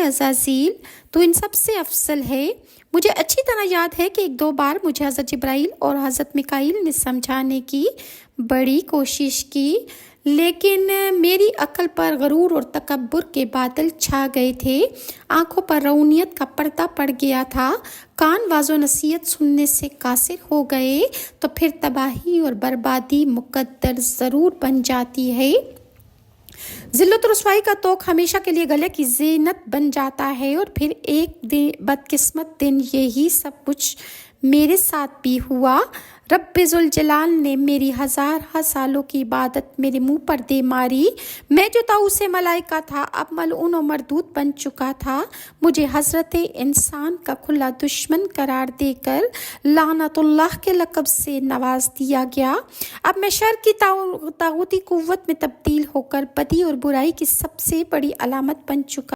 عزازیل تو ان سب سے افضل ہے۔ مجھے اچھی طرح یاد ہے کہ ایک دو بار مجھے حضرت جبرائیل اور حضرت میکائیل نے سمجھانے کی بڑی کوشش کی، لیکن میری عقل پر غرور اور تکبر کے بادل چھا گئے تھے، آنکھوں پر روحانیت کا پردہ پڑ گیا تھا، کان واعظ و نصیحت سننے سے قاصر ہو گئے تو پھر تباہی اور بربادی مقدر ضرور بن جاتی ہے۔ ذلت و رسوائی کا طوق ہمیشہ کے لیے گلے کی زینت بن جاتا ہے، اور پھر ایک بدقسمت دن یہی سب کچھ میرے ساتھ بھی ہوا۔ رب ذوالجلال نے میری ہزارہ سالوں کی عبادت میرے منہ پر دے ماری۔ میں جو طاؤس ملائکہ تھا اب ملعون و مردود بن چکا تھا۔ مجھے حضرت انسان کا کھلا دشمن قرار دے کر لعنت اللہ کے لقب سے نواز دیا گیا۔ اب میں شر کی طاغوتی قوت میں تبدیل ہو کر بدی اور برائی کی سب سے بڑی علامت بن چکا